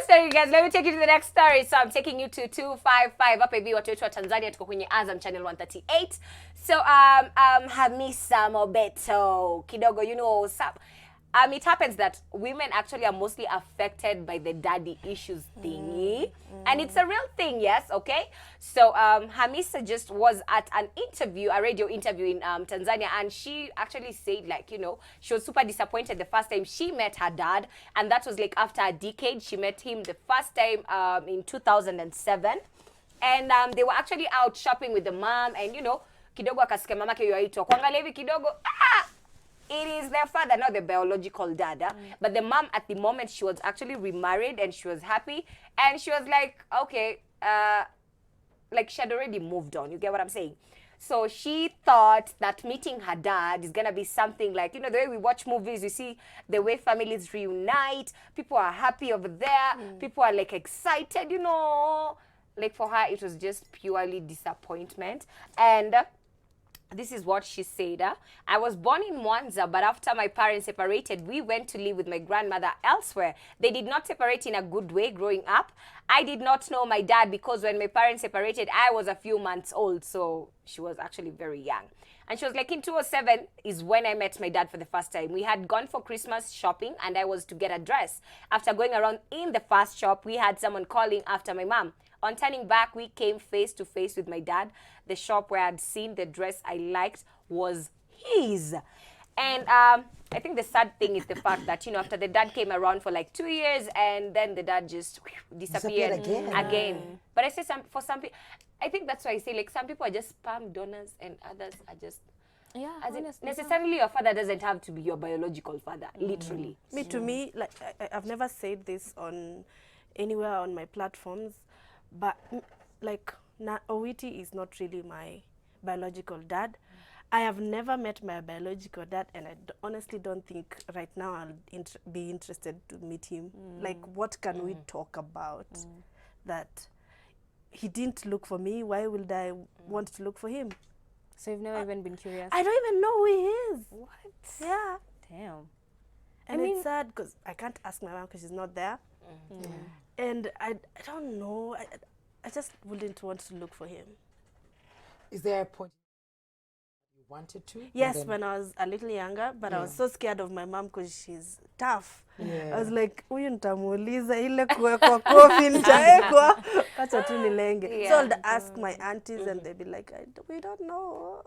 story, guys. Let me take you to the next story. So I'm taking you to 255 up hivi watu wetu wa Tanzania, tuko kwenye Azam channel 138. So Hamissa Mobeto kidogo, you know, it happens that women actually are mostly affected by the daddy issues thingy. And it's a real thing, yes, okay? So Hamissa just was at an interview, a radio interview in Tanzania, and she actually said, like, you know, she was super disappointed the first time she met her dad, and that was like after a decade. She met him the first time in 2007. And they were actually out shopping with the mom, and, you know, kidogo akasikia mamake yuaitwa. Kuangalia hivi kidogo, it is their father, not the biological dad. But the mom, at the moment, she was actually remarried and she was happy. And she was like, okay, like she had already moved on. You get what I'm saying? So she thought that meeting her dad is going to be something like, you know, the way we watch movies, you see the way families reunite. People are happy over there. People are like excited, you know. Like for her, it was just purely disappointment. And this is what she said. I was born in Mwanza, but after my parents separated, we went to live with my grandmother elsewhere. They did not separate in a good way growing up. I did not know my dad because when my parents separated, I was a few months old. So she was actually very young. And she was like, in 2007 is when I met my dad for the first time. We had gone for Christmas shopping and I was to get a dress. After going around in the first shop, we had someone calling after my mom. On turning back, we came face to face with my dad. The shop where I'd seen the dress I liked was his. And I think the sad thing is the fact that, you know, after the dad came around for like 2 years and then the dad just disappeared again. But I say for some people, I think that's why I say, like, some people are just sperm donors and others are just... Yeah, necessarily your father doesn't have to be your biological father, literally. To me, like, I've never said this on anywhere on my platforms, but like, Owiti is not really my biological dad. I have never met my biological dad, and I honestly don't think right now I'll be interested to meet him. Like, what can we talk about that he didn't look for me? Why would I want to look for him? So you've never even been curious? I don't even know who he is. What? Yeah. Damn. And it's sad because I can't ask my mom because she's not there. And I don't know. I just wouldn't want to look for him. Is there a point you wanted to? Yes, when I was a little younger, but I was so scared of my mom because she's tough. I was like, huyu nitamuuliza ile kuwekwa kofi nitaekwa. Acha tu nilenge. So I'd ask my aunties and they'd be like, we don't know.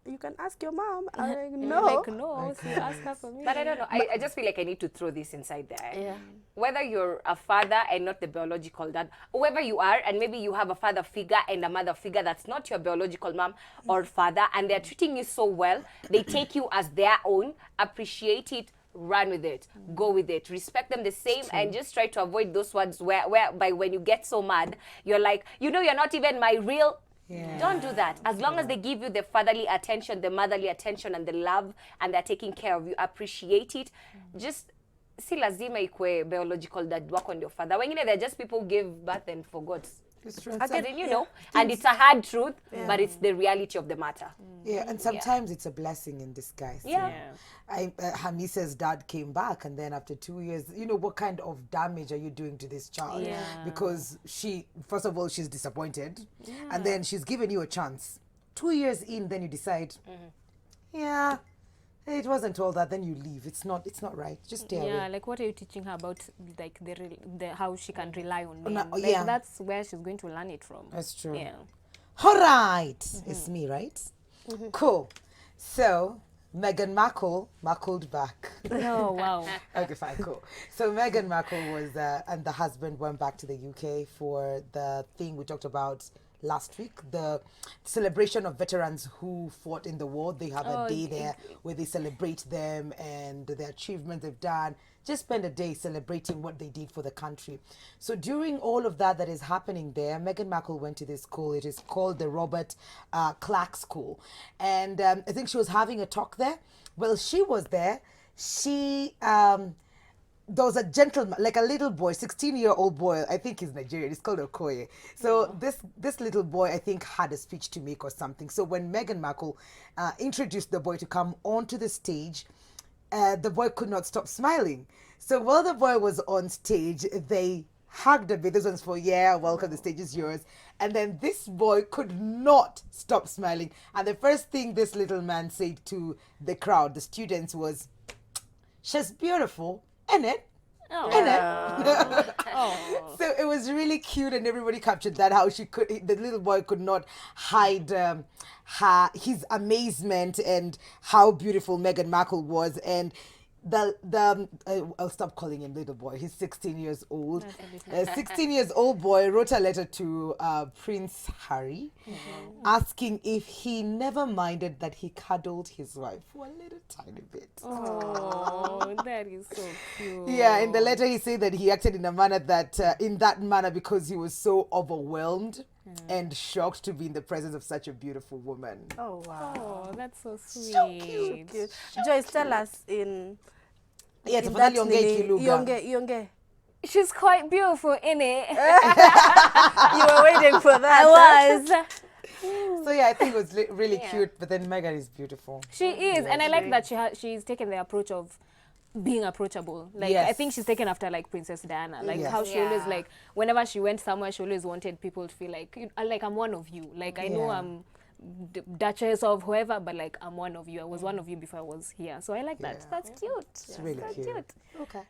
You can ask your mom. I'm like, no. Like, no, so you ask her for me. But I don't know. I just feel like I need to throw this inside there. Yeah. Whether you're a father and not the biological dad, whoever you are, and maybe you have a father figure and a mother figure that's not your biological mom or father, and they're treating you so well, they take you as their own, appreciate it, run with it, go with it, respect them the same, and just try to avoid those words whereby when you get so mad, you're like, you know, you're not even my real... Don't do that. As long as they give you the fatherly attention, the motherly attention, and the love, and they're taking care of you, appreciate it. Just si lazima ikwe biological dad wako ndio father. Wengine they're just people who give birth and forgot. It's true. Again, you know, and it's a hard truth, but it's the reality of the matter. Yeah, and sometimes it's a blessing in disguise. Hamissa's dad came back, and then after 2 years, you know, what kind of damage are you doing to this child? Because she, first of all, she's disappointed, and then she's given you a chance. 2 years in, then you decide, it wasn't all that, then you leave. It's not right. Just stay away. Yeah, like, what are you teaching her about, like, the how she can rely on men? Like, that's where she's going to learn it from. That's true. Yeah. All right. It's me, right? Cool. So, Meghan Markle back. Oh, wow. Okay, fine, cool. So Meghan Markle was, and the husband went back to the UK for the thing we talked about last week, the celebration of veterans who fought in the war. They have a day there where they celebrate them and the achievements they've done. Just spend a day celebrating what they did for the country. So during all of that is happening there, Meghan Markle went to this school. It is called the Robert Clark School. And I think she was having a talk there. Well, she was there. She... there was a gentleman, like a little boy, 16-year-old boy, I think he's Nigerian, he's called Okoye. So this little boy, I think, had a speech to make or something. So when Meghan Markle introduced the boy to come onto the stage, the boy could not stop smiling. So while the boy was on stage, they hugged a bit. This one's for, yeah, welcome, the stage is yours. And then this boy could not stop smiling. And the first thing this little man said to the crowd, the students, was, she's beautiful, ain't it? Oh. So it was really cute, and everybody captured that, how the little boy could not hide his amazement and how beautiful Meghan Markle was. And I'll stop calling him little boy. He's 16 years old. A 16 years old boy wrote a letter to Prince Harry, asking if he never minded that he cuddled his wife for a little tiny bit. Oh, that is so cute. Yeah, in the letter he said that he acted in a manner because he was so overwhelmed and shocked to be in the presence of such a beautiful woman. Oh, wow. Oh, that's so sweet. So cute. Cute. Joyce, tell us in Yeah, in tafadhali that ongea nini- Kilugha. ionge. She's quite beautiful, innit? You were waiting for that. I was. So yeah, I think it was really cute. But then Meghan is beautiful. She is, and I like that she's taken the approach of being approachable. Like I Yes. think she's taken after like Princess Diana, like Yes. how she always like whenever she went somewhere, she always wanted people to feel like I'm one of you. Like I know Yeah. I'm Duchess of whoever, but like I'm one of you. I was one of you before I was here, so I like that. Yeah. That's cute. It's really That's cute. cute. Okay.